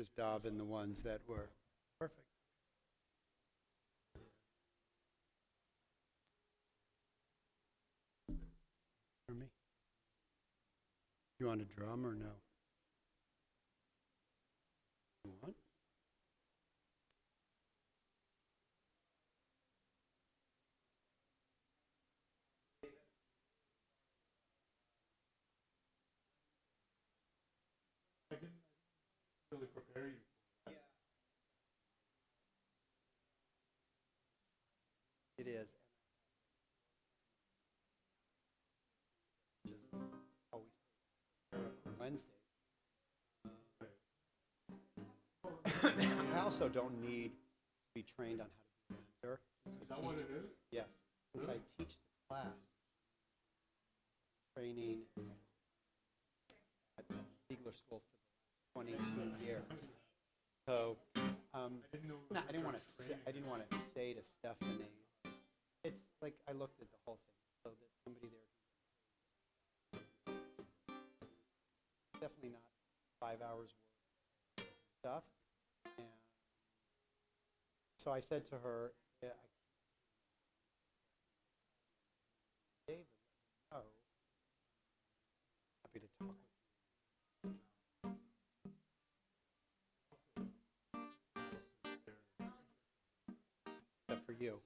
Just daven the ones that were perfect. For me. You want a drum or no? You want? I can really prepare you. It is. Just always Wednesdays. I also don't need to be trained on how to be a mentor. Is that what it is? Yes. Since I teach the class, training at Ziegler School for 22 years. So, I didn't want to say to Stephanie. It's like I looked at the whole thing, so that somebody there. Definitely not 5 hours worth of stuff. And so I said to her, David, oh, happy to talk with you. Except for you.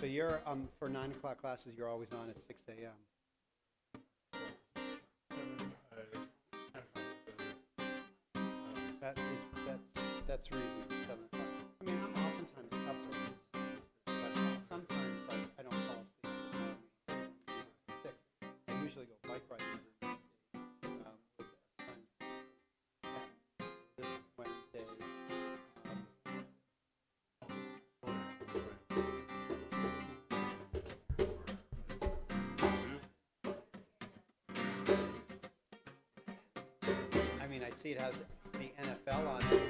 So you're for 9 o'clock classes. You're always on at 6 a.m. That's reasonable. 7 o'clock. I mean, I'm oftentimes up at 6, but sometimes like I don't fall asleep at 6. I usually go bike riding every Wednesday with a friend. This Wednesday. I mean, I see it has the NFL on it.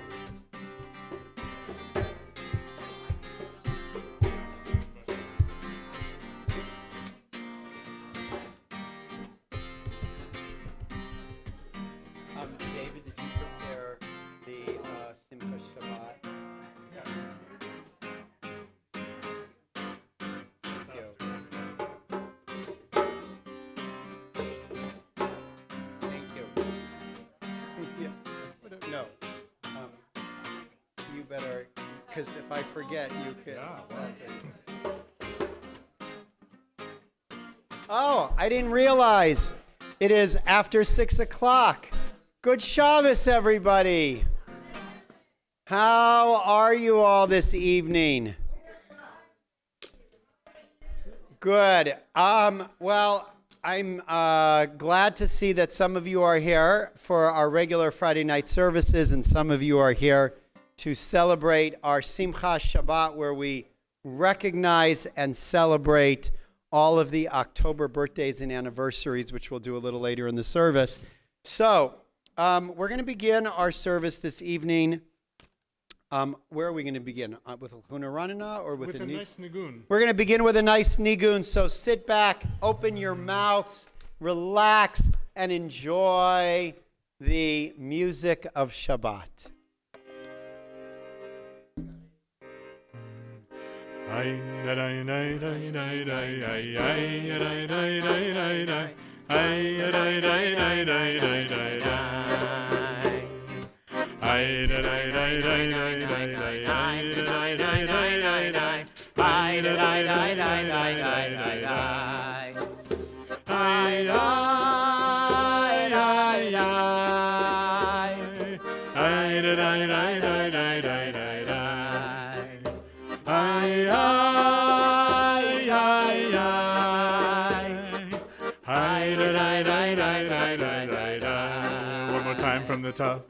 David, did you prepare the Simcha Shabbat? Yeah. Thank you. Thank you. Yeah. No. You better, because if I forget, you could. Yeah. Oh, I didn't realize it is after 6 o'clock. Good Shabbos, everybody. How are you all this evening? Good. Well, I'm glad to see that some of you are here for our regular Friday night services, and some of you are here to celebrate our Simcha Shabbat, where we recognize and celebrate all of the October birthdays and anniversaries, which we'll do a little later in the service. So, we're going to begin our service this evening. Where are we going to begin? With a Lachuna Ranana or with a nice nigun? We're going to begin with a nice nigun. So sit back, open your mouths, relax, and enjoy the music of Shabbat. One more time from the top.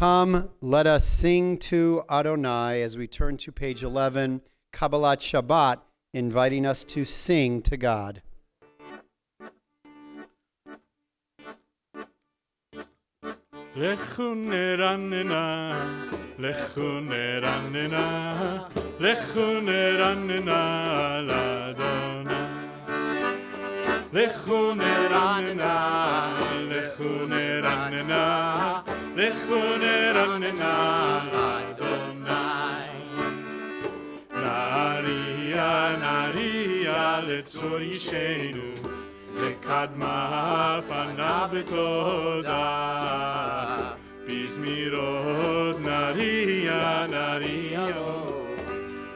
Come, let us sing to Adonai as we turn to page 11, Kabbalat Shabbat, inviting us to sing to God. Lechu neranena, lechu neranena, lechu neranena l'Adonai. Lechu neranena, lechu neranena, lechu neranena l'Adonai. Nariya, nariya letzor yishenu, לקדמה פנה בתודה בזמירות נריה נריה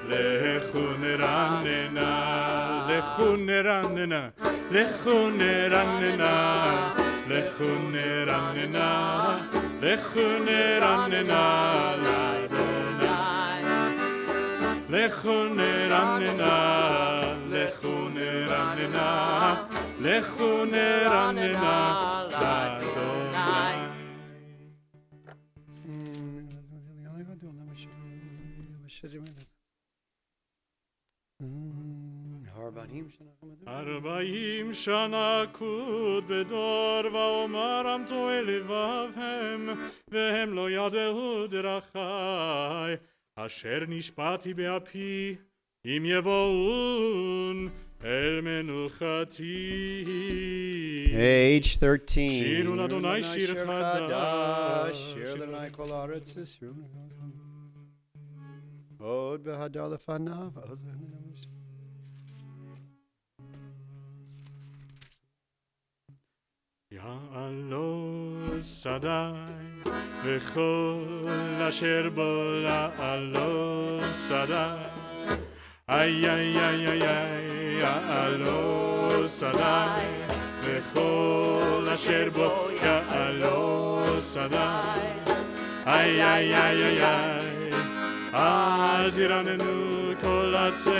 לכו נרננה לכו נרננה לכו נרננה לכו נרננה לכו נרננה לאדוני לכו נרננה לכו נרננה לכו נרננה לאדוני. ארבעים שנה קוד בדור ואומרם טועה לבבם והם לא ידעו דרכי אשר נשבעתי באפי אם יבואון אל מנוחתי. Page 13. שירו לאדוני שיר חדש. שיר לאדוני כל הארץ ישרו. עוד בהדר לפניו. יעלו שדי וכל אשר בו לעלו שדי. איי איי איי איי איי יעלו שדי וכל אשר בו יעלו שדי. איי איי איי איי איי אז ירננו כל עצי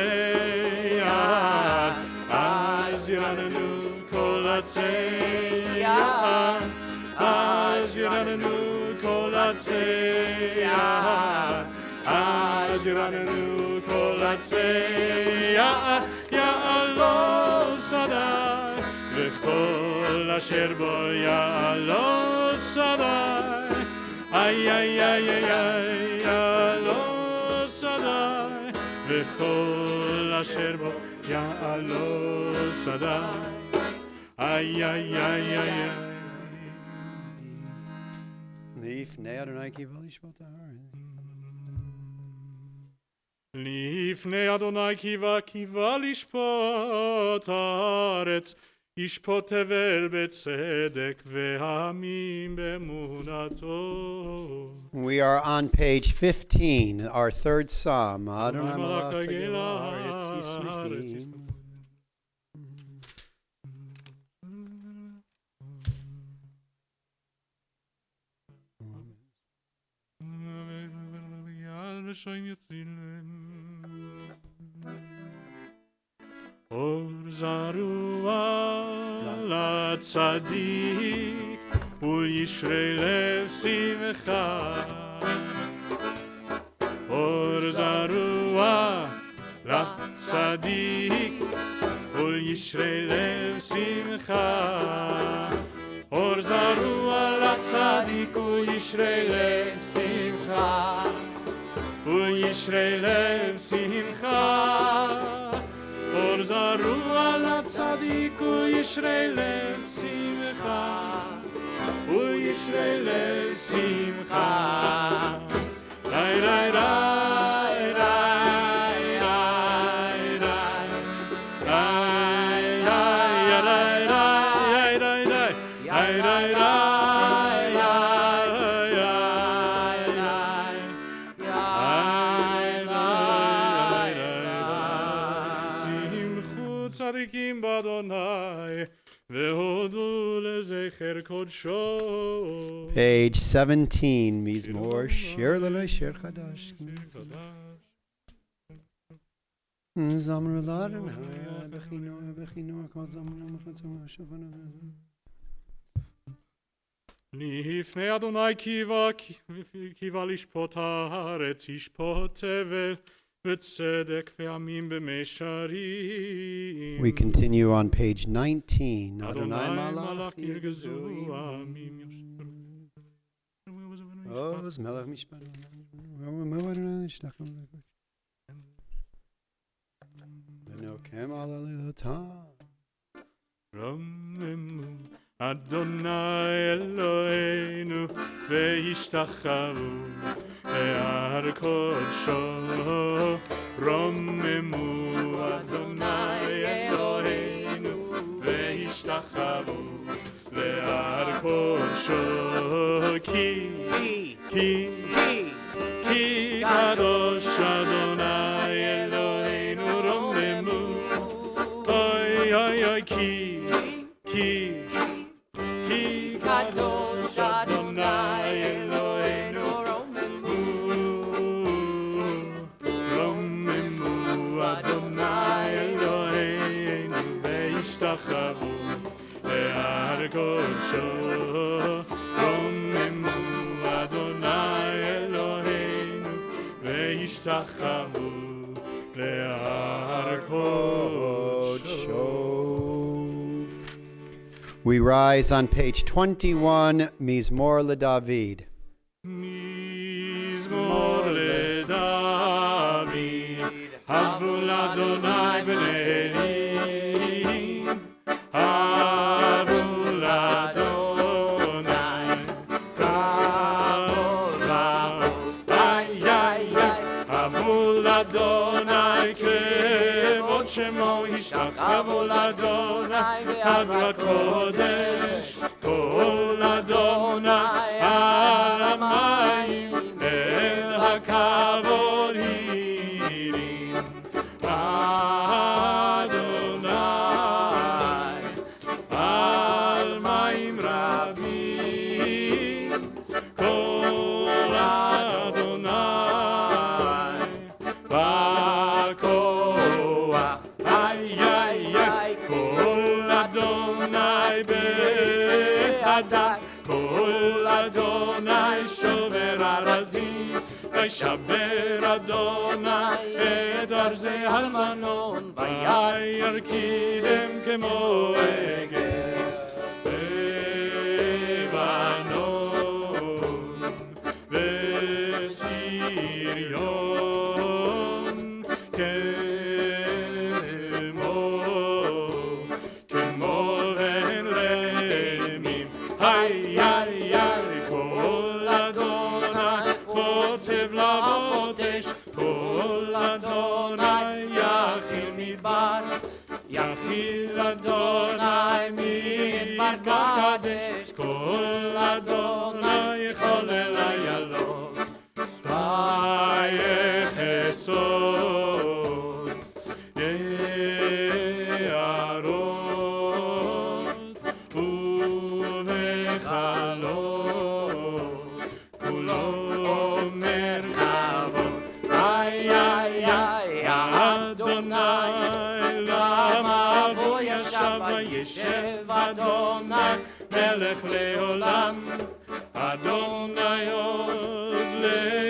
יער אז ירננו כל עצי יער אז ירננו כל עצי יער אז ירננו כל עצי יער יעלו שדי וכל אשר בו יעלו שדי. איי איי איי איי איי יעלו שדי וכל אשר בו יעלו שדי. איי איי איי איי לפני אדוני קיבל לשפוט הארץ. לפני אדוני קיווה לשפוט הארץ, ישפוט תבל בצדק והעמים באמונתו. We are on page 15, our third psalm. Adonai malach hagel haaretz yismechim. אור זרוע לצדיק ולישרי לב שמחה. אור זרוע לצדיק ולישרי לב שמחה. אור זרוע לצדיק ולישרי לב שמחה. ולישרי לב שמחה. אור זרוע לצדיק ולישרי לב שמחה. ולישרי לב שמחה. די די די צדיקים באדוני והודו לזכר קודשו. Page 17, מזמור שיר לאדוני שיר חדש. זמרו לאדוני בכינור כל זמרו מחצו שובנו. לפני אדוני קיווה לשפוט הארץ, ישפוט תבל וצדק ועמים במישרים. We continue on page 19. אדוני מלך ירגזו העמים עוז מלך משפט. ונוקם על עלילותם. רוממו אדוני אלוהינו וישתחוו להר קודשו. רוממו אדוני אלוהינו וישתחוו להר קודשו. כי קדוש אדוני אלוהינו. רוממו אוי אוי אוי כי קדוש אדוני אלוהינו. רוממו אדוני אלוהינו וישתחוו להר קודשו. רוממו אדוני אלוהינו וישתחוו להר קודשו. We rise on page 21, Mizmor LeDavid. מזמור לדוד, הבו לאדוני בלילים, הבו לאדוני כבוד, איי איי איי, הבו לאדוני כבוד שמו, ישתחוו לאדוני עד לקודש. כל אדוני על המים אל הכבוד הרים. אדוני על מים רבים. כל אדוני בכוח, איי איי איי, כל אדוני כל אדוני שובר ארזים, וישבר אדוני את ארזי הלבנון, וירקידם כמו עגל לבנון וסריון כמו בן רמים. איי איי איי, כל אדוני חוצב להבות אש. כל אדוני יכיל מדבר, יכיל אדוני מדבר קדש. כל אדוני חולל איילון, ויחסות יערות ובחלות, כולו מרחבות. איי איי איי, אדוני למה בו ישב, וישב אדוני מלך לעולם. אדוני עוז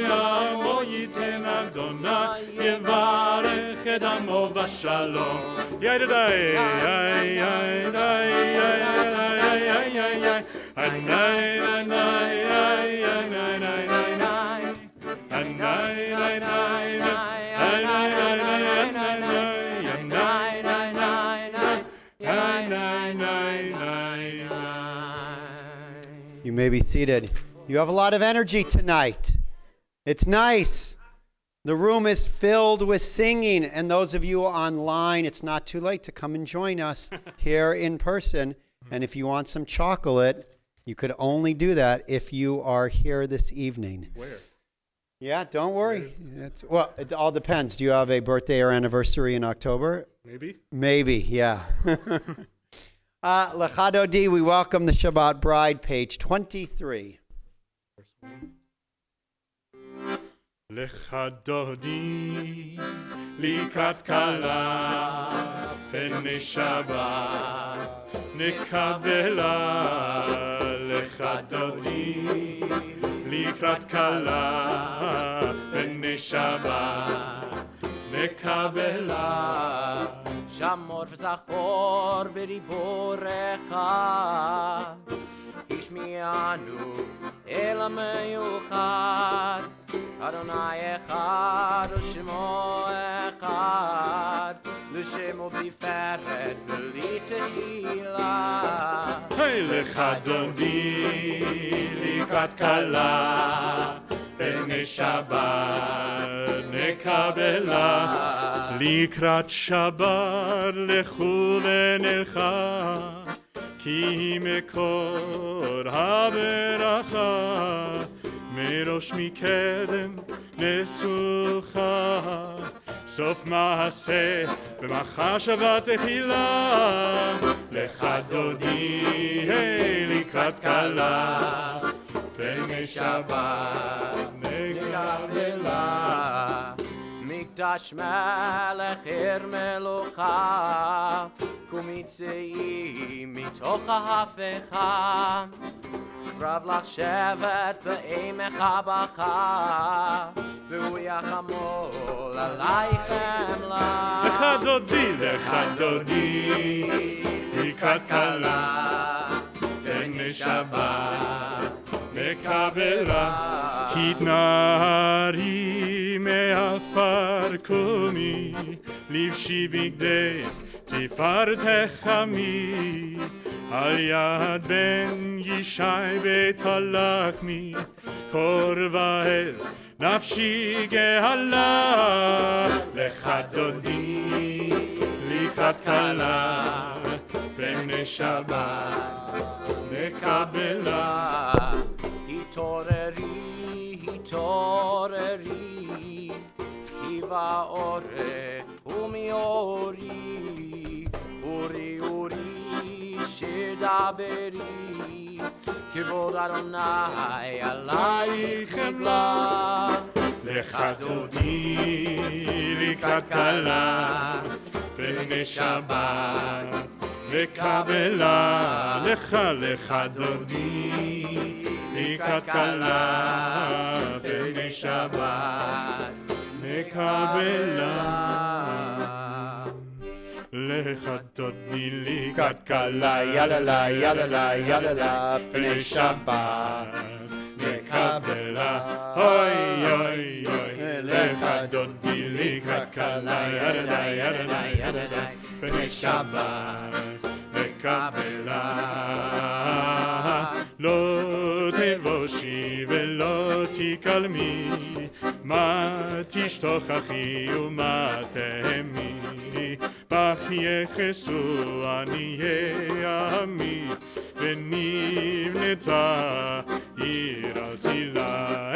לעמו ייתן, אדוני יברך את עמו בשלום. ידידי, איי איי איי איי איי איי You may be seated. You have a lot of energy tonight. It's nice. The room is filled with singing, and those of you online, it's not too late to come and join us here in person. And if you want some chocolate, you could only do that if you are here this evening. Where? Yeah, don't worry. Well, it all depends. Do you have a birthday or anniversary in October? Maybe. Maybe, yeah. Lecha Dodi, we welcome the Shabbat bride, page 23. לך דודי לקראת כלה פני שבת נקבלה לך דודי לקראת כלה בני שבת לקבלה שמור וזכור בדיבורך השמיענו אל המיוחד אדוני אחד ושמו אחד לשמו תפארת בלי תהילה היי לך דודי לקראת כלה בני שבת נקבלה לקראת שבת לכו ונלכה כי מקור הברכה מראש מקדם נסוכה סוף מעשה במחשבה תחילה לך דודי לקראת כלה בני שבת נקבלה מקדש מלך עיר מלוכה קומיצאים מתוך ההפכה רב לך שבט באימך בכה והוא יחמול עלייך חמלה לך דודי לקראת כלה בני שבת נקבלה כי תנערי מעפר קומי לבשי בגדי תפארתך עמי על יד בן ישי בית הלחמי קורבה אל נפשי גאלה לך דודי לקראת כלה בני שבת נקבלה התעוררי התעוררי היווה אורך ומאורי אורי אורי שדברי כבוד אדוני עלייך נגלה לך דודי לקראת כלה בני שבת וקבלה לך דודי לקראת כלה בני שבת וקבלה לך דודי לקראת כלה יאללה יאללה יאללה בני שבת וקבלה אוי אוי אוי לך דודי לקראת כלה יאללה יאללה יאללה בני שבת וקבלה לא תבושי ולא תקלמי מה תשתוכחי ומה תהמי בך יחסו עניי עמי ונבנתה עיר אל תילה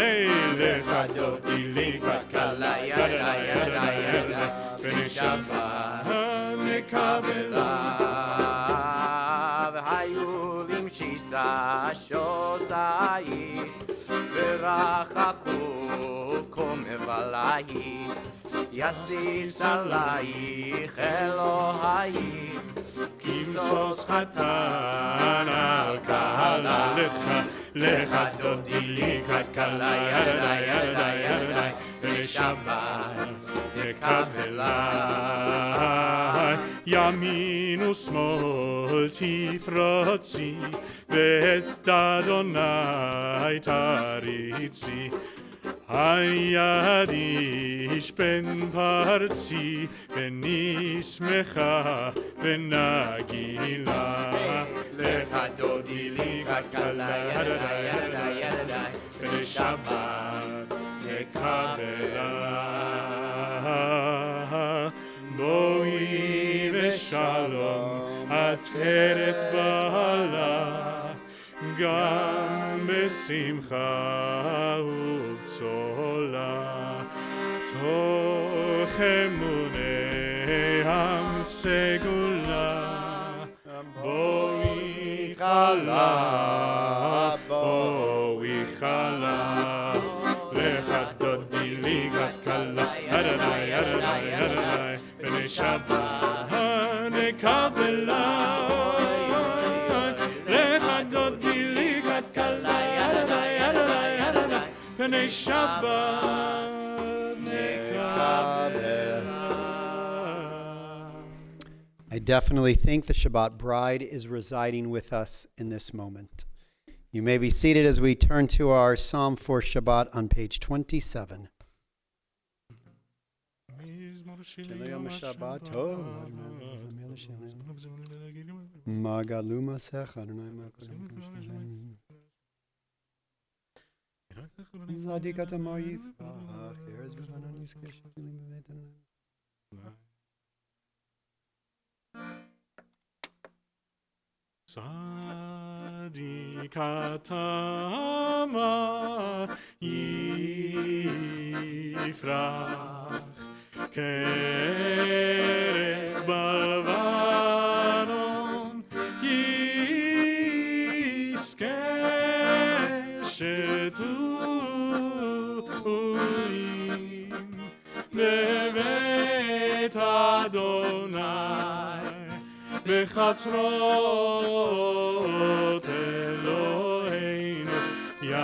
לך דודי לקראת כלה יאללה יאללה יאללה בני שבת נקבלה והיו למשיסה שוסאי ורחקו קומבלאי יסיס עלייך אלוהי כמסוס חתן על קהלה לך דודי לקראת כלה יאללה יאללה יאללה בני שבת נקבלה ימין ושמאל תפרוצי ואת אדוני תריצי היד איש בן פרצי ונשמחה ונגילה לך דודי לקראת כלה יאללה יאללה יאללה בני שבת נקבלה בואי ושלום עטרת בעלה גם בשמחה ובצולה תוך אמוני עם סגולה בואי חלה בואי חלה לך דודי לקראת כלה יאללה יאללה יאללה בני שבת נקבלה לך דודי לקראת Shabbat nekabel. I definitely think the Shabbat bride is residing with us in this moment. You may be seated as we turn to our Psalm for Shabbat on page 27. Sadikatama yifrach keretz balvanon yiskesheturim bevet Adonai בחצרות אלוהינו יפריחו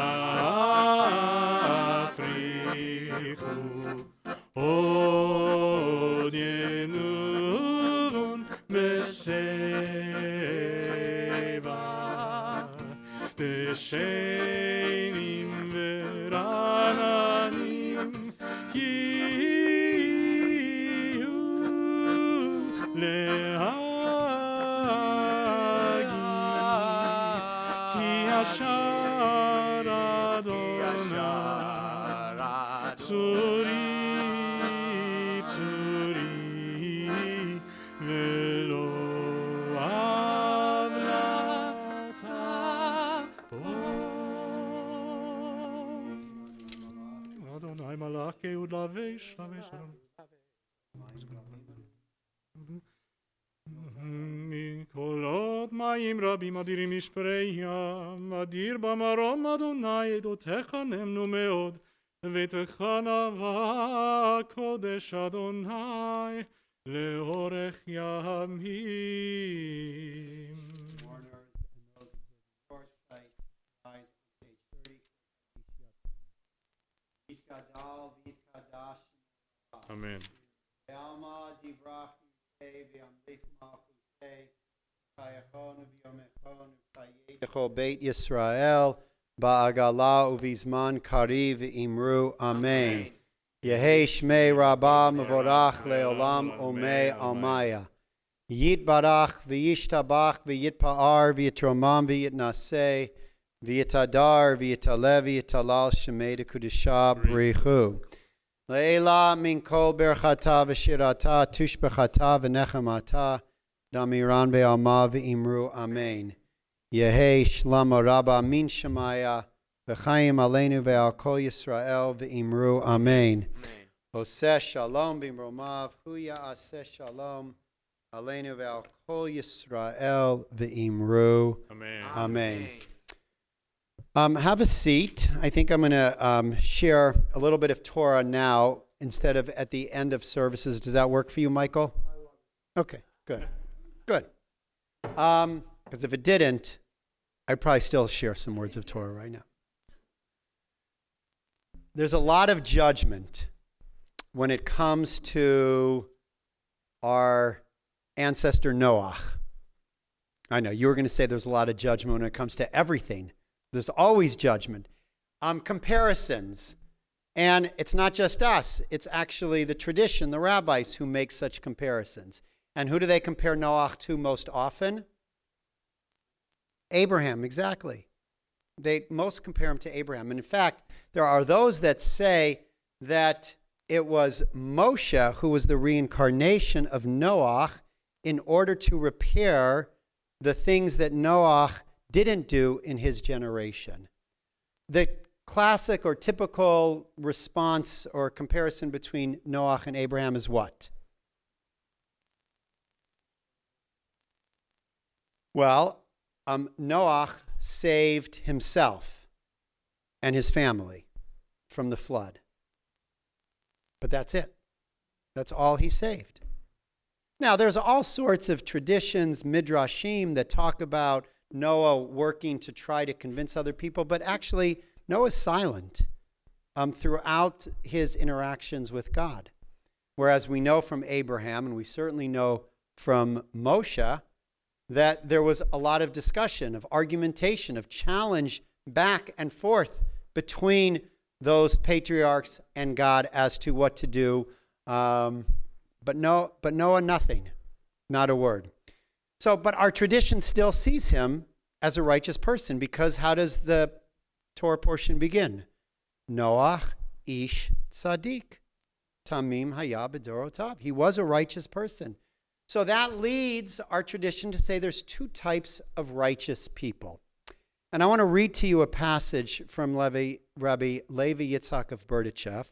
עוד ינון בשיבה דשנים ורעננים יהיו Yashar Adonai Tzuri Tzuri Velo Avlata Adonai Malach Yehud Lavesh Lavesh מקולות מים רבים אדירים משפריים, אדיר במרום אדוני עדותיך נאמנו מאוד, ותחנבה קודש אדוני לאורך ימים. אמן. Beit Yisrael ba'agala uvizman kariv imru amen. Yehei shmei rabba mevorach leolam omei almaya. Yit barach v'yishtabach v'yitpa'ar v'yitromam v'yitnaseh v'yitadar v'yitalev v'yitalal shemei dekudisha b'richu. Le'ela min kol berchata v'shirata tushbechata v'nechamata damiran ve'alma v'imru amen. Yehei shlama rabba min shemaya v'chaim aleinu ve'al kol Yisrael v'imru amen. Oseh shalom b'imromav hu ya'aseh shalom aleinu ve'al kol Yisrael v'imru amen. Have a seat. I think I'm going to share a little bit of Torah now instead of at the end of services. Does that work for you, Michael? Okay, good. Good. Because if it didn't, I'd probably still share some words of Torah right now. There's a lot of judgment when it comes to our ancestor Noach. I know, you were going to say there's a lot of judgment when it comes to everything. There's always judgment. Comparisons. And it's not just us. It's actually the tradition, the rabbis, who make such comparisons. And who do they compare Noach to most often? Abraham, exactly. They most compare him to Abraham. And in fact, there are those that say that it was Moshe who was the reincarnation of Noach in order to repair the things that Noach didn't do in his generation. The classic or typical response or comparison between Noach and Abraham is what? Well, Noach saved himself and his family from the flood. But that's it. That's all he saved. Now, there's all sorts of traditions, midrashim, that talk about Noah working to try to convince other people, but actually, Noah's silent. throughout his interactions with God. Whereas we know from Abraham, and we certainly know from Moshe, that there was a lot of discussion, of argumentation, of challenge back and forth between those patriarchs and God as to what to do. But Noah, nothing, not a word. So, but our tradition still sees him as a righteous person, because how does the Torah portion begin? Noach ish tzaddik, tamim haya b'dorotav. He was a righteous person. So that leads our tradition to say there's two types of righteous people. And I want to read to you a passage from Rabbi Levi Yitzhak of Berdichev,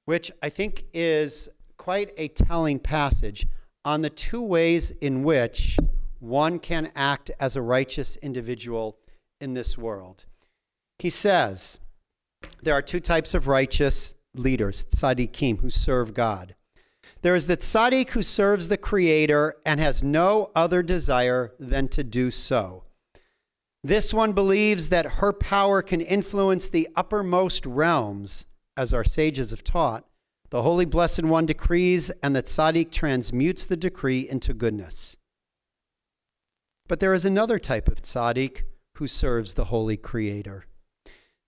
which I think is quite a telling passage on the two ways in which one can act as a righteous individual in this world. He says, there are two types of righteous leaders, tzaddikim, who serve God. There is the tzaddik who serves the Creator and has no other desire than to do so. This one believes that her power can influence the uppermost realms, as our sages have taught. The Holy Blessed One decrees, and the tzaddik transmutes the decree into goodness. But there is another type of tzaddik who serves the Holy Creator.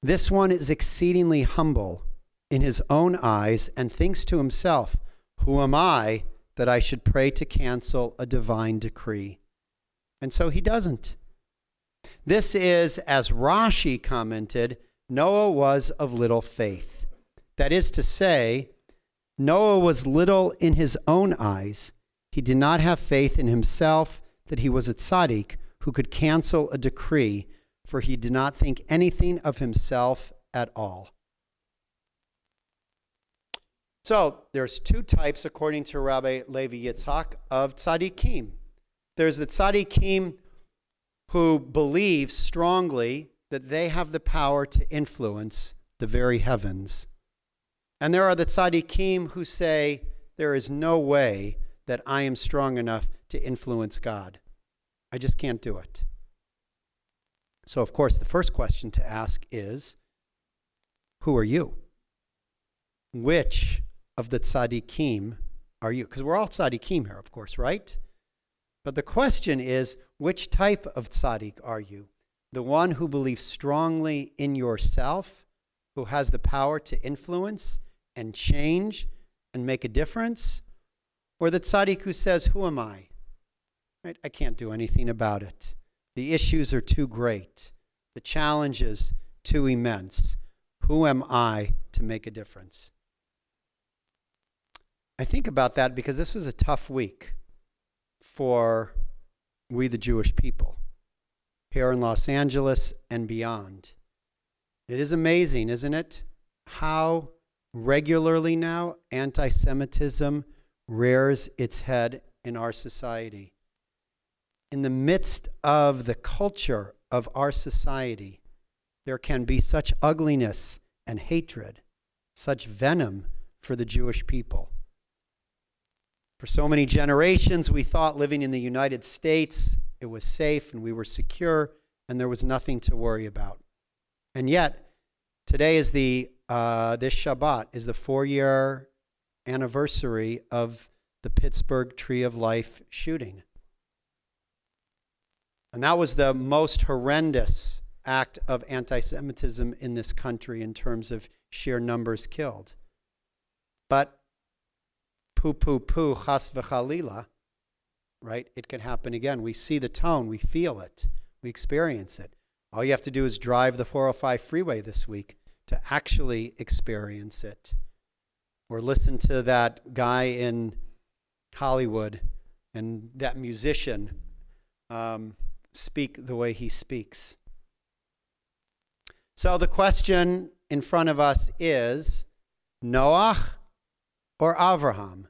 This one is exceedingly humble in his own eyes and thinks to himself, "Who am I that I should pray to cancel a divine decree?" And so he doesn't. This is, as Rashi commented, Noah was of little faith. That is to say, Noah was little in his own eyes. He did not have faith in himself that he was a tzaddik who could cancel a decree, for he did not think anything of himself at all. So there's two types, according to Rabbi Levi Yitzhak, of tzaddikim. There's the tzaddikim who believe strongly that they have the power to influence the very heavens. And there are the tzaddikim who say, there is no way that I am strong enough to influence God. I just can't do it. So, of course, the first question to ask is, who are you? Which of the tzaddikim are you? Because we're all tzaddikim here, of course, right? But the question is, which type of tzaddik are you? The one who believes strongly in yourself, who has the power to influence and change and make a difference? Or the tzaddik who says, who am I? Right? I can't do anything about it. The issues are too great. The challenges too immense. Who am I to make a difference? I think about that because this was a tough week for we the Jewish people here in Los Angeles and beyond. It is amazing, isn't it, how regularly now anti-Semitism rears its head in our society. In the midst of the culture of our society, there can be such ugliness and hatred, such venom for the Jewish people. For so many generations, we thought living in the United States, it was safe and we were secure and there was nothing to worry about. And yet, today is this Shabbat is the 4-year anniversary of the Pittsburgh Tree of Life shooting. And that was the most horrendous act of anti-Semitism in this country in terms of sheer numbers killed. But chas v'chalila, right? It can happen again. We see the tone, we feel it, we experience it. All you have to do is drive the 405 freeway this week to actually experience it. Or listen to that guy in Hollywood and that musician speak the way he speaks. So the question in front of us is, Noach or Avraham?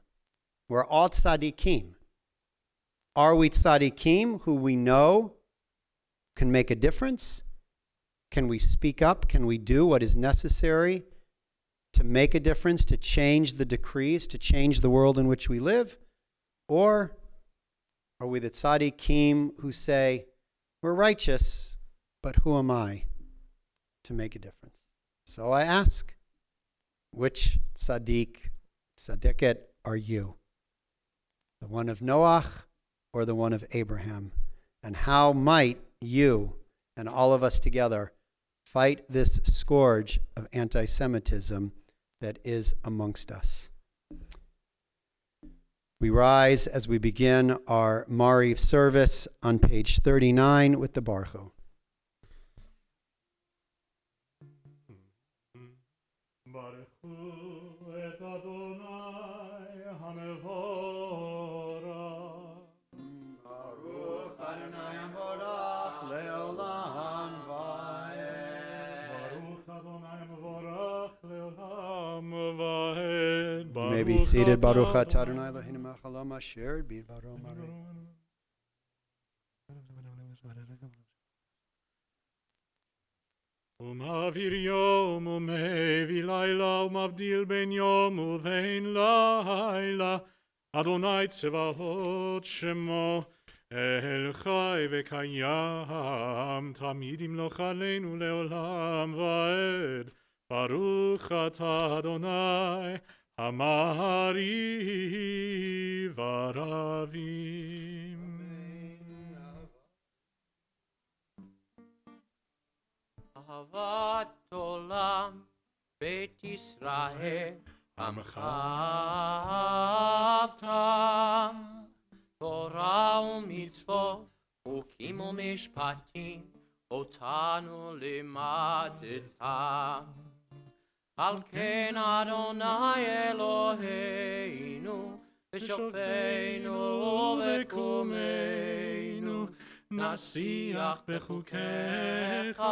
We're all tzaddikim. Are we tzaddikim who we know can make a difference? Can we speak up? Can we do what is necessary to make a difference, to change the decrees, to change the world in which we live? Or are we the tzaddikim who say, we're righteous, but who am I to make a difference? So I ask, which tzaddiket are you? The one of Noach or the one of Abraham? And how might you and all of us together fight this scourge of anti-Semitism that is amongst us? We rise as we begin our Mariv service on page 39 with the Baruch Hu. Baruch hu et Adonai hamevorach. Baruch Adonai hamevorach leolam va'ed. Baruch Adonai hamevorach leolam va'ed. You may be seated. Baruch atah Adonai Eloheinu melech haolam asher bidbaro mareh. ומעביר יום ומביא לילה ומבדיל בין יום ובין לילה אדוני צבאות שמו אל חי וקיים תמיד ימלוך עלינו לעולם ועד ברוך אתה אדוני המעריב ערבים. אהבת עולם, בית ישראל, עמך אהבתם. תורה ומצוות, חוקים ומשפטים, אותנו לימדתם. על כן אדוני אלוהינו, ושופטנו וקומנו, נשיח בחוקיך,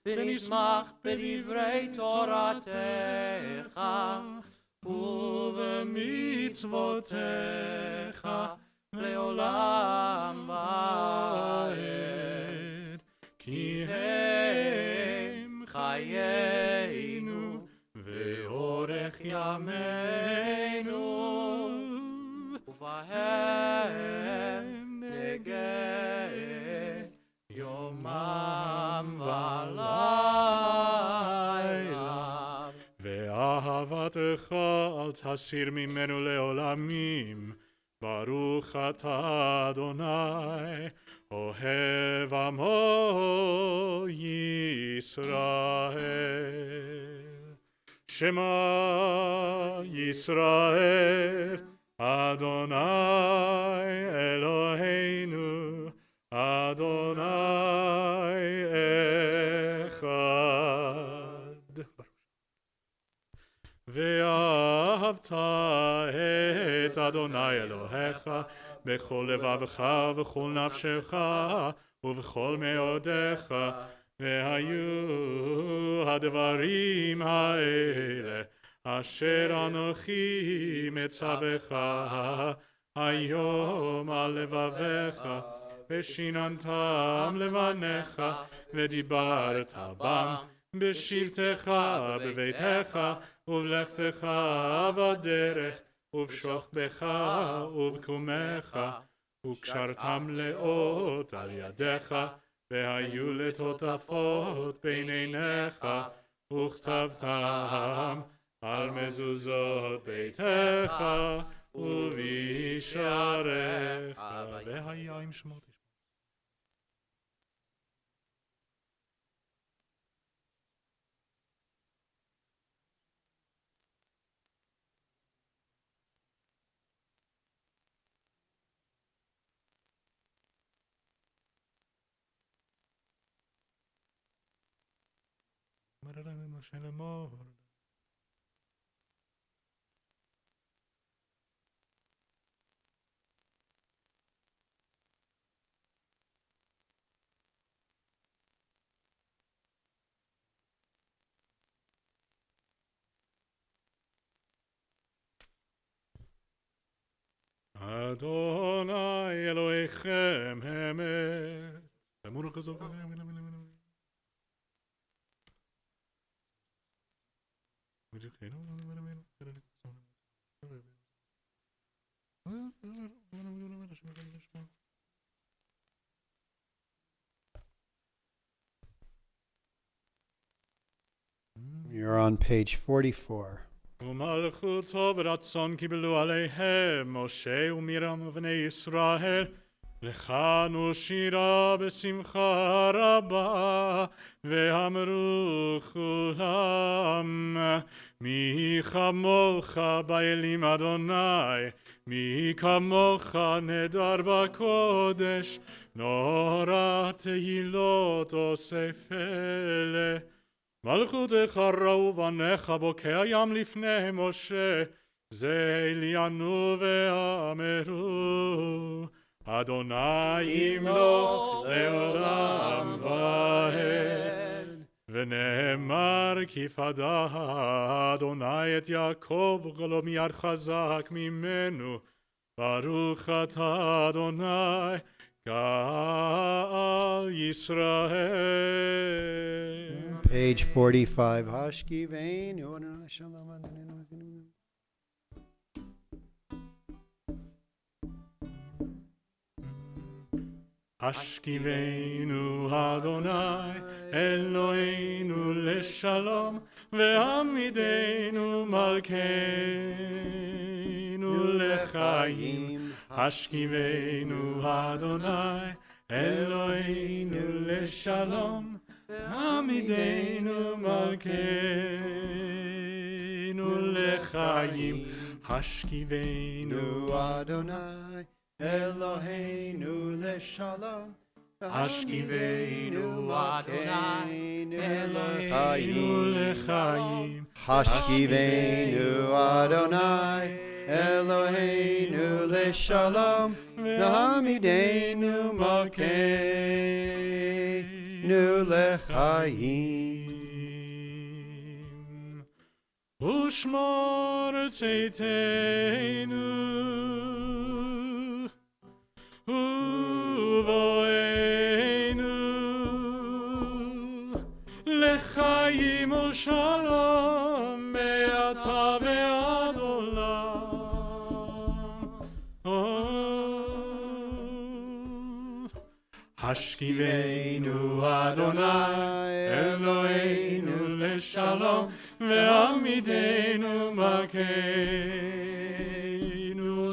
ונשמח בדברי תורתך, ובמצוותיך לעולם ועד. כי הם חיינו ואורך ימינו, ובהם נגה יומם ולילה. ואהבתך אל תסיר ממנו לעולמים. ברוך אתה אדוני אוהב עמו ישראל. שמע ישראל אדוני אלוהינו אדוני אחד. ואהבת את אדוני אלוהיך בכל לבבך ובכל נפשך ובכל מאודיך. והיו הדברים האלה אשר אנוכי מצווך היום על לבביך, ושיננתם לבניך, ודיברת בם בשבתך בביתך, ובלכתך בדרך, ובשוכבך ובקומך, וקשרתם לאות על ידיך, והיו לטוטפות בין עיניך, וכתבתם על מזוזות ביתך ובשעריך. והיה עם שמות. אדוני אלוהיכם אמת. אמונו כזאת. on page 44. ומלכותו ורצון קיבלו עליהם משה ומירם ובני ישראל לכנו שירה בשמחה רבה ואמרו כולם מי כמוך באלים אדוני מי כמוך נדר בקודש נורא תהילות אוסף אלה מלכותך ראו בניך בוקע ים לפני משה זה עליינו ואמרו אדוני ימלוך לעולם ועד ונאמר כי פדה אדוני את יעקב וגלו מיד חזק ממנו ברוך אתה אדוני גאל ישראל. Page 45. Hashkiveinu Adonai Shalom Adonai. השכיבנו אדוני אלוהינו לשלום ועמידנו מלכנו לחיים השכיבנו אדוני אלוהינו לשלום ועמידנו מלכנו לחיים השכיבנו Adonai Eloheinu leshalom השכיבנו Adonai Eloheinu לחיים Hashkiveinu Adonai Eloheinu leshalom V'hamidenu malkeinu lechaim ושמור צאתנו ובואנו לחיים ולשלום מעתה ועד עולם. השכיבנו אדוני אלוהינו לשלום ועמידנו מלכנו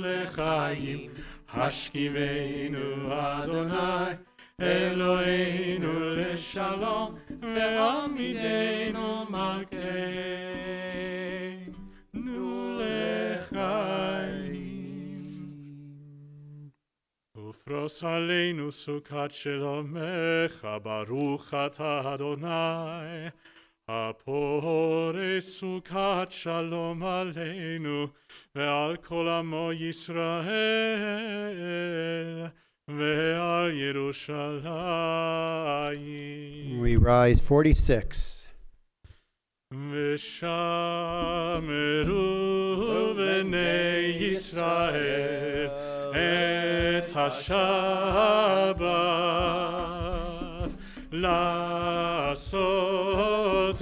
לחיים השכיבנו אדוני אלוהינו לשלום ועמידנו מלכנו לחיים ופרוס עלינו סוכת שלומך ברוך אתה אדוני הפורש סוכת שלום עלינו ועל כל עמו ישראל ועל ירושלים. We rise 46. ושמרו בני ישראל את השבת לעשות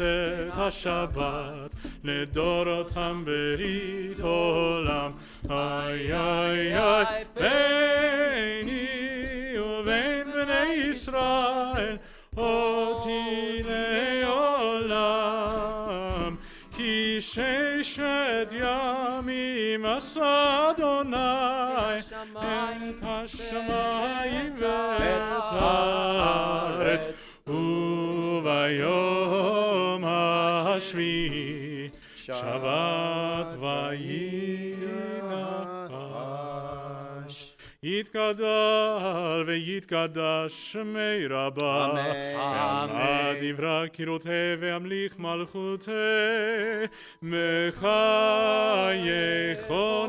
את השבת לדורותם ברית עולם איי איי איי ביני ובין בני ישראל אותי לעולם כי ששת ימים עשה אדוני את השמיים ואת הארץ וביום השביעי שבת וינפש יתגדל ויתקדש שמי רבה ועמד דברה קירותי והמליך מלכותי מחייכון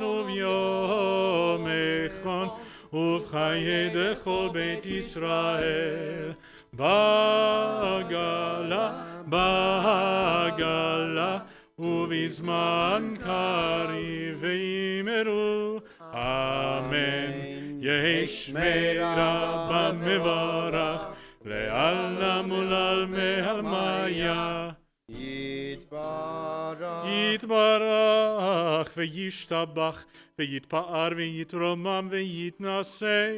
וביומכון ובחיי דכל בית ישראל בגלה ובזמן קריב ויאמרו אמן יהי שמי רבה מברך לעלם ולעלמי עלמיה Yitbarach ויתברך וישתבח ויתפאר ויתרומם ויתנשא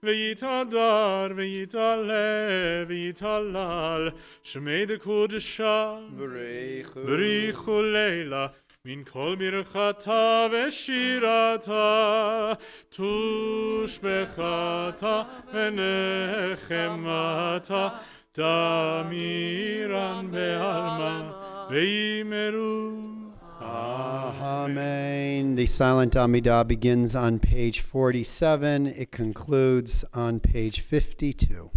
ויתהדר ויתעלה ויתהלל שמי דקודשה בריחו לילה מן כל ברכתה ושירתה תושבחתה ונחמתה תמירן בעלמא ויאמרו Amen. The silent Amidah begins on page 47. It concludes on page 52.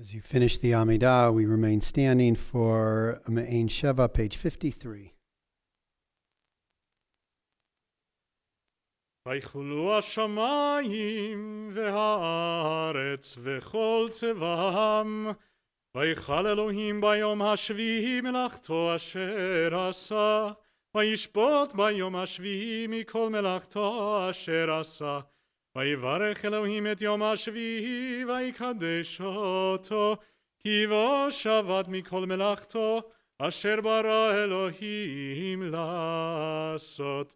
As you finish the Amidah, we remain standing for Me'ain Sheva, page 53. ויחולו השמיים והארץ וכל צבאם ויכל אלוהים ביום השביעי מלאכתו אשר עשה וישפוט ביום השביעי מכל מלאכתו אשר עשה ויברך אלוהים את יום השביעי ויקדש אותו כי בו שבת מכל מלאכתו אשר ברא אלוהים לעשות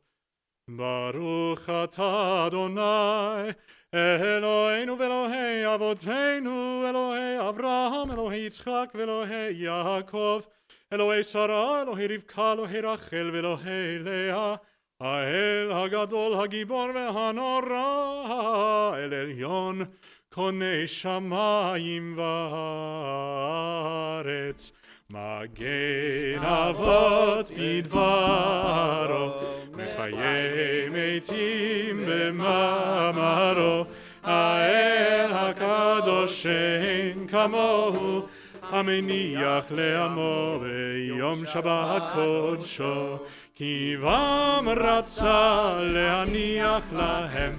ברוך אתה אדוני אלוהינו ואלוהי אבותינו אלוהי אברהם אלוהי יצחק ואלוהי יעקב אלוהי שרה אלוהי רבקה אלוהי רחל ואלוהי לאה האל הגדול הגיבור והנורא אל עליון קונה שמיים וארץ מגן אבות בדברו מחיי מתים במאמרו האל הקדוש אין כמוהו המניח לעמו ביום שבת קודשו כי בם רצה להניח להם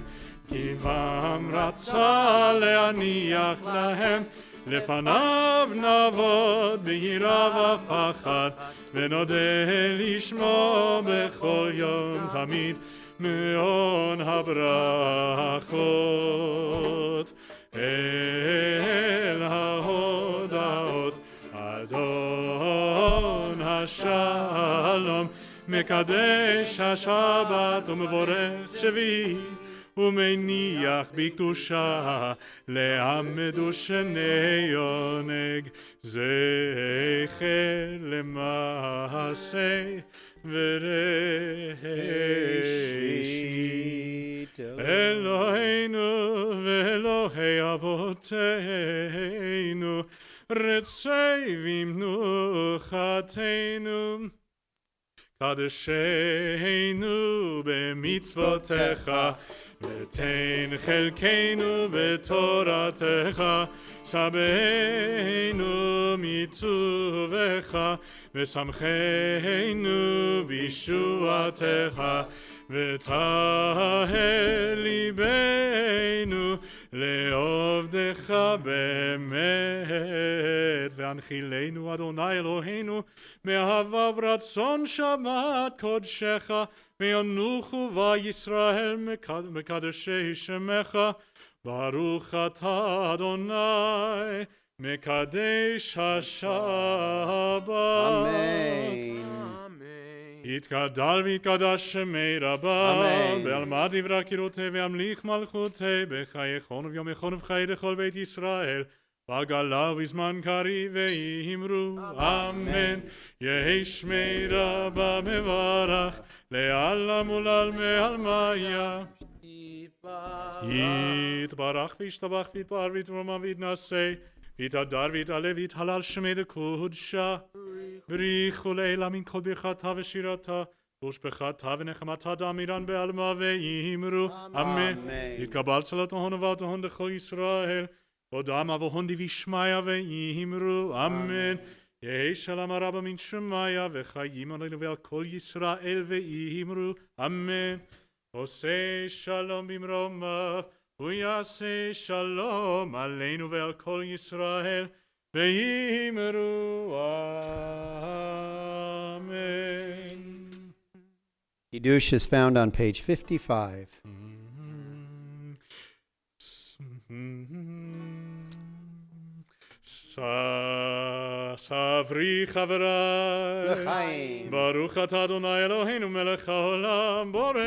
כי בם רצה להניח להם לפניו נעבוד ביראה ופחד ונודה לשמו בכל יום תמיד מעון הברכות אל ההודעות אדון השלום מקדש השבת ומבורך שביעי ומניח בקדושה לעמד ושני עונג זכר למעשה וראשית אלוהינו ואלוהי אבותינו רצה במנוחתנו קדשנו במצוותיך ותן חלקנו בתורתך סבנו מטובך ושמחנו בישועתך וטהר ליבנו לעובדך באמת, והנחילנו אדוני אלוהינו, מאהבה ורצון שבת קודשך, וינוחו בה ישראל מקדשי שמך, ברוך אתה אדוני, מקדש השבת. Amen. Amen. יתגדל ויתקדש שמי רבה, אמן. בעלמא דברי קירותי וימליך מלכותי, בחייכון וביומכון ובחיי לכל בית ישראל, בגלה ובזמן קריב ואמרו אמן. יהי שמי רבה מברך, לעלם ולעלמי עלמיה. יתברך וישתבח ויתפאר ויתרומם ויתנשא, ויתהדר ויתעלה ויתהלל שמי דקודשה. בריחו לעילה מן כל ברכתה ושירתה, ושבחתה ונחמתה דאמירן בעלמא ואמרו אמן. יתקבל צלתהון ובאתהון לכל ישראל, הודם אבוהון דבישמיא ואמרו אמן. יהי שלום הרבה מן שמיא, וחיים עלינו ועל כל ישראל ואמרו אמן. עושה שלום במרומיו, ויעשה שלום עלינו ועל כל ישראל, ואמרו אמן. Kiddush is found on page 55. סברי חבריי, לחיים. ברוך אתה אדוני אלוהינו מלך העולם, בורא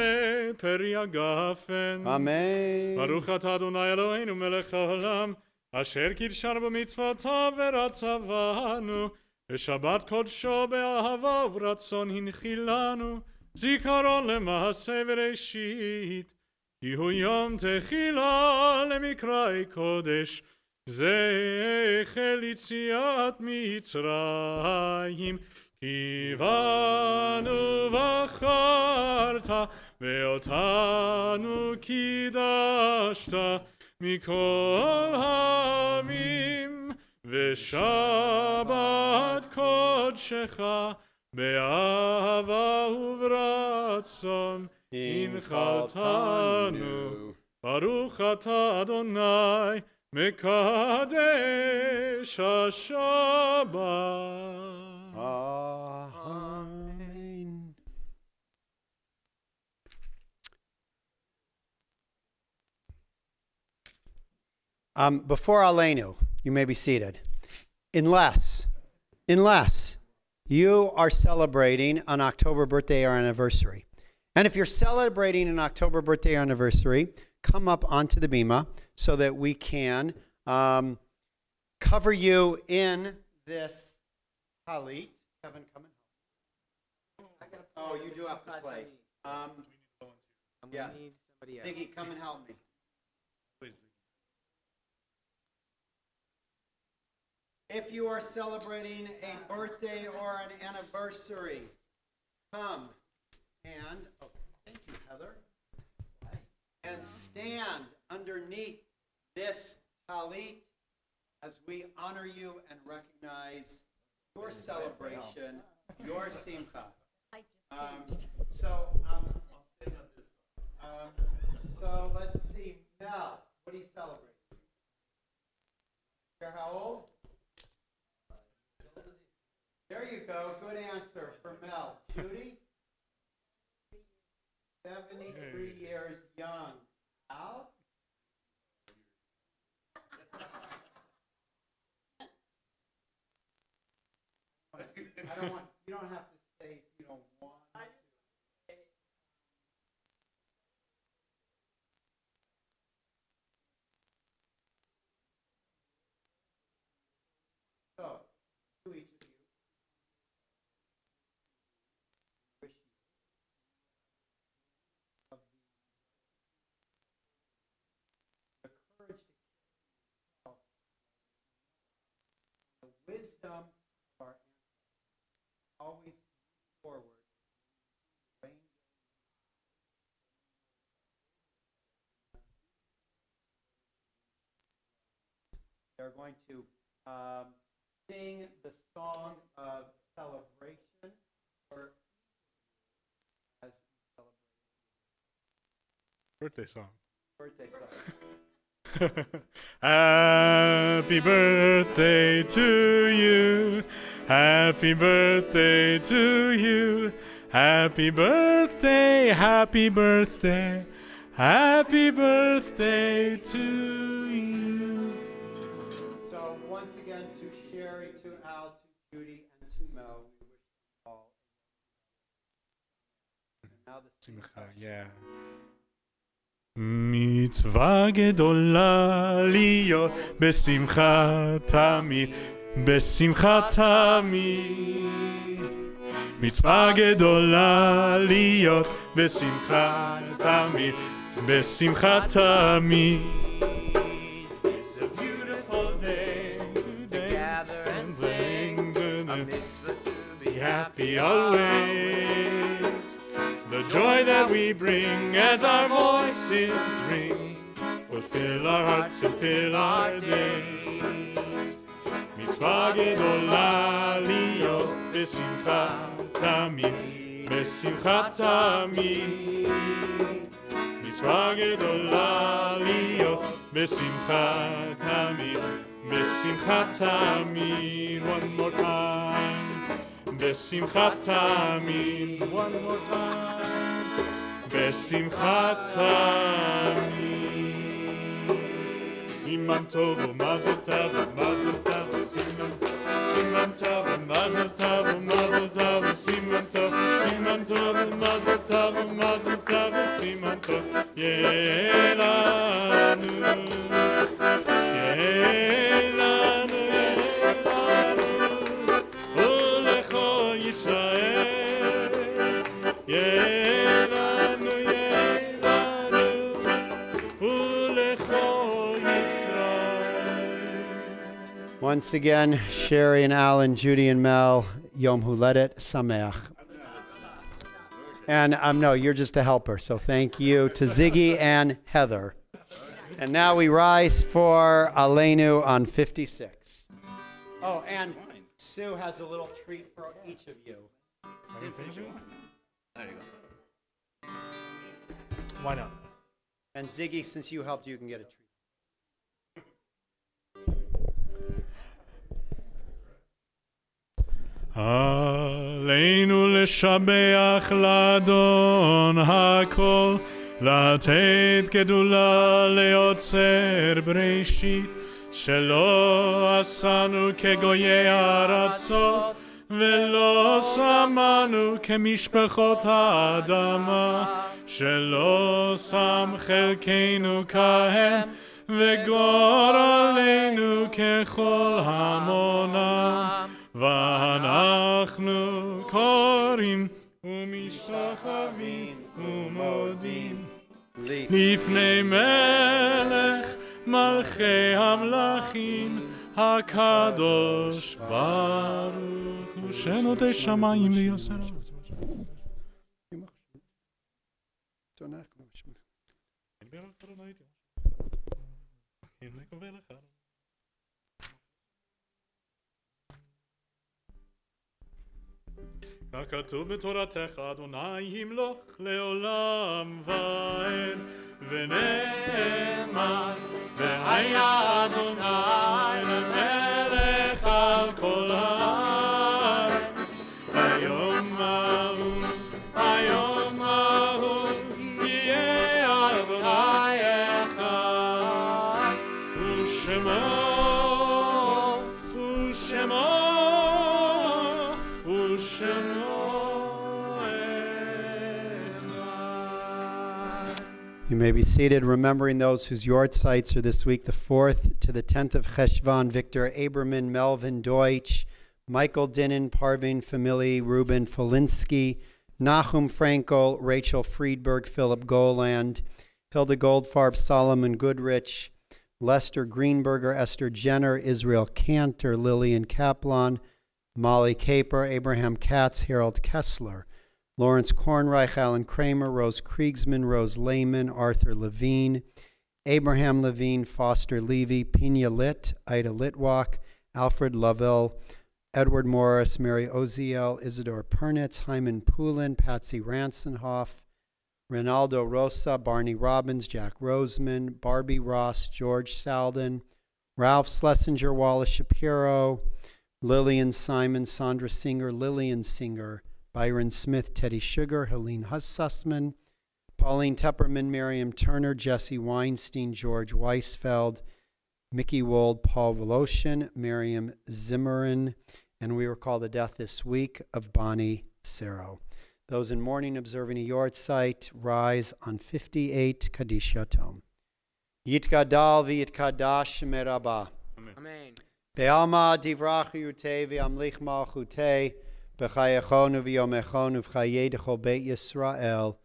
פרי הגפן. Amen. ברוך אתה אדוני אלוהינו מלך העולם, אשר קידשנו במצוותיו ורצבנו, ושבת קודשו באהבה וברצון הנחילנו, זיכרון למעשה וראשית, כי הוא יום תחילה למקראי קודש, זכר ליציאת מצרים, כי בנו בחרת ואותנו קידשת מכל העמים, ושבת קודשך באהבה וברצון הנחלתנו. ברוך אתה אדוני מקדש השבת. Amen. Before Aleinu, you may be seated. Unless you are celebrating an October birthday or anniversary. And if you're celebrating an October birthday or anniversary, come up onto the bima so that we can cover you in this talit. Kevin, come in. Oh, you do have to play. I'm yes. gonna need somebody else. Ziggy, come and help me. If you are celebrating a birthday or an anniversary, come and, oh, thank you, Heather, and stand underneath this talit as we honor you and recognize your celebration, your simcha. So let's see, Mel, what do you celebrate? Share how old? There you go. Good answer for Mel. Judy? 73 years young. Al? You don't have to say if you don't want. So, to each of you, wish you of the courage to carry yourself, the wisdom of our ancestors, always move forward. They're going to sing the song of celebration for as you celebrate Birthday song. birthday song. Happy birthday to you. Happy birthday to you. Happy birthday, happy birthday, happy birthday to you. So once again, to Sherry, to Al, to Judy, and to Mel, we wish you all. Now the Simcha, yeah. מצווה גדולה להיות בשמחה תמיד, בשמחה תמיד. מצווה גדולה להיות בשמחה תמיד, בשמחה תמיד. It's a beautiful day today. Gather and sing, a mitzvah to be Happy always. The joy that we bring as our voices ring will fill our hearts and fill our days. Mitzvah gedola להיות בשמחה תמיד, בשמחה תמיד. מצווה גדולה להיות בשמחה תמיד, בשמחה תמיד. One more time. בשמחה תמיד. One more time. בשמחה תמיד. סימן טוב ומזל טוב ומזל טוב סימן טוב ומזל טוב ומזל טוב סימן טוב ומזל טוב ומזל טוב סימן טוב יהיה לנו ולכל ישראל יהיה לנו ולכל ישראל. Once again, Sherry and Alan, Judy and Mel, Yom Huledet Sameach. And no, you're just a helper, so thank you to Ziggy and Heather. And now we rise for Aleinu on 56. Oh, and Sue has a little treat for each of you. Why not? And Ziggy, since you helped, you can get a treat. עלינו לשבח לאדון הכל, לתת גדולה ליוצר בראשית, שלא עשנו כגויי הארצות, ולא שמנו כמשפחות האדמה, שלא שם חלקנו כהם, וגורלנו ככל המונם. ואנחנו קוראים ומשתחווים ומודים לפני מלך מלכי המלכים הקדוש ברוך הוא שנוטה שמיים ויוסרות. ככתוב בתורתך, אדוני ימלוך לעולם ועד, ונאמר, והיה אדוני למלך על כל הארץ, ביום ההוא יהיה אדוני אחד, ושמו You may be seated, remembering those whose yard sites are this week, the 4th to the 10th of Cheshvan: Victor Aberman, Melvin Deutsch, Michael Dinnan, Parvin Family, Ruben Folinsky, Nahum Frankel, Rachel Friedberg, Philip Goland, Hilda Goldfarb, Solomon Goodrich, Lester Greenberger, Esther Jenner, Israel Cantor, Lillian Kaplan, Molly Caper, Abraham Katz, Harold Kessler, Lawrence Kornreich, Alan Kramer, Rose Kriegsman, Rose Lehman, Arthur Levine, Abraham Levine, Foster Levy, Pina Litt, Ida Litwalk, Alfred Lovell, Edward Morris, Mary Oziel, Isidore Pernitz, Hyman Poulin, Patsy Ransohoff, Ronaldo Rosa, Barney Robbins, Jack Roseman, Barbie Ross, George Salden, Ralph Schlesinger, Wallace Shapiro, Lillian Simon, Sandra Singer, Lillian Singer, Byron Smith, Teddy Sugar, Helene Sussman, Pauline Tepperman, Miriam Turner, Jesse Weinstein, George Weisfeld, Mickey Wold, Paul Voloshin, Miriam Zimmerman, and we recall the death this week of Bonnie Sero. Those in mourning observing a yard site rise on 58 Kaddish Yatom. Yitgadal v'yitkadash merabah. Amen. Be'alma divrach yute v'amlich malchute b'chayechonu v'yomechonu v'chaye dechol beit Yisrael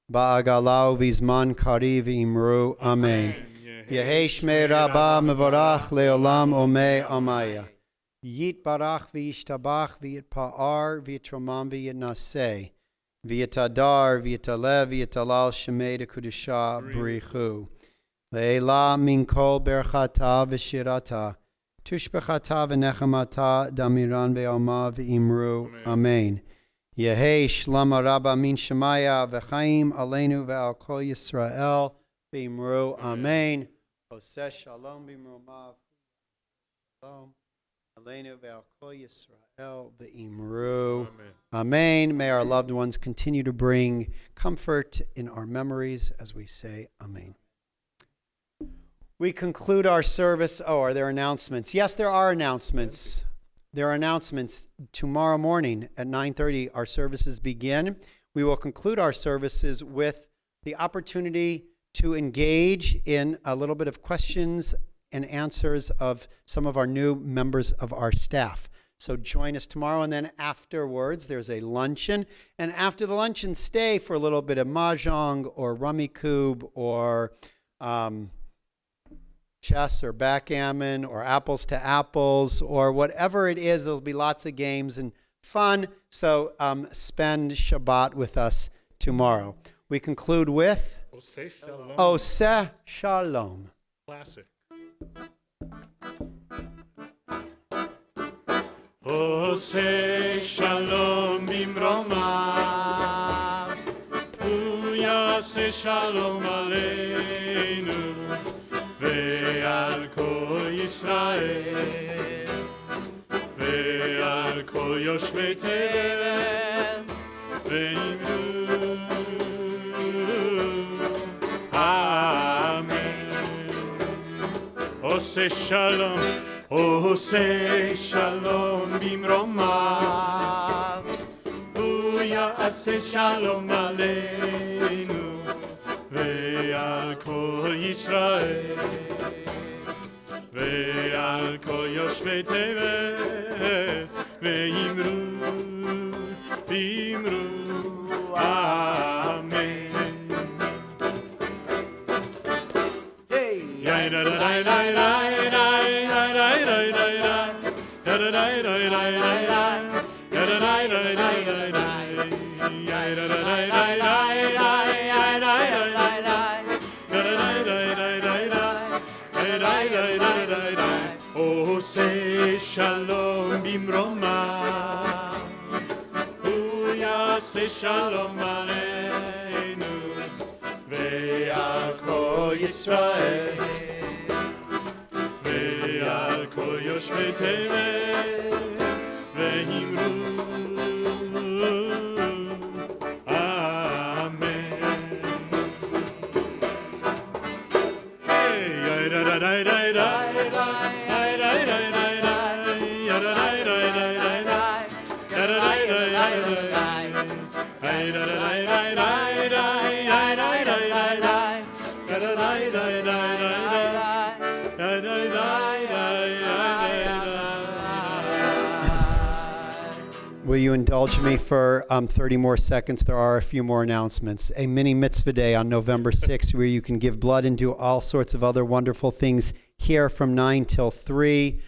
ba'agalau v'zman kari v'imru. Amen. Yehi shmei rabah mevorach leolam omei amaya. Yit barach v'yishtabach v'yitpa'ar v'yitromam v'yitnaseh v'yitadar v'yitalev v'yitalal shemei dekudusha b'richu. Le'ela min kol berchata v'shirata tushbechata v'nechamata damiran ve'alma v'imru. Amen. Yehi shlama rabba min shemaya v'chaim aleinu ve'al kol Yisrael v'imru. Amen. Oseh shalom b'imrumav. Shalom aleinu ve'al kol Yisrael v'imru. Amen. May our loved ones continue to bring comfort in our memories as we say Amen. We conclude our service. Oh, are there announcements? Yes, there are announcements. There are announcements. Tomorrow morning at 9:30, our services begin. We will conclude our services with the opportunity to engage in a little bit of questions and answers of some of our new members of our staff. So join us tomorrow, and then afterwards, there's a luncheon. And after the luncheon, stay for a little bit of mahjong or rummy cube or chess or backgammon or apples to apples or whatever it is. There'll be lots of games and fun. So spend Shabbat with us tomorrow. We conclude with Oseh shalom. Oseh Shalom. Classic. Oseh shalom bimromav, hu yaseh shalom aleinu ve'al kol Yisrael ve'al kol yoshvei tevel ve'imru Amen. Oseh shalom bimromav, hu yaseh shalom aleinu ve'al kol Yisrael ve'al kol yoshvei tevel ve'imru Amen. Oseh shalom bimromav, hu yaseh shalom aleinu ve'al kol Yisrael ve'al kol yoshvei tevel ve'imru Amen. Hey, da da da da da. Will you indulge me for 30 more seconds? There are a few more announcements. A mini mitzvah day on November 6th where you can give blood and do all sorts of other wonderful things here from 9 till 3.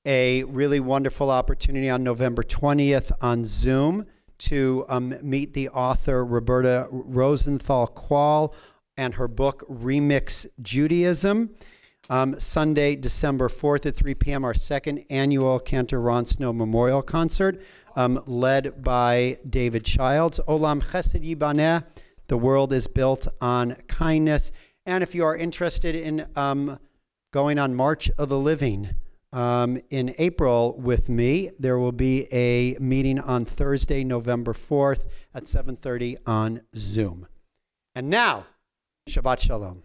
A really wonderful opportunity on November 20th on Zoom to meet the author Roberta Rosenthal-Quall and her book Remix Judaism. Sunday, December 4th at 3 p.m., our second annual Cantor Ron Snow Memorial Concert, led by David Childs. Olam Chesed Yibaneh, The world is built on kindness. And if you are interested in going on March of the Living in April with me, there will be a meeting on Thursday, November 4th at 7:30 on Zoom. And now, Shabbat Shalom.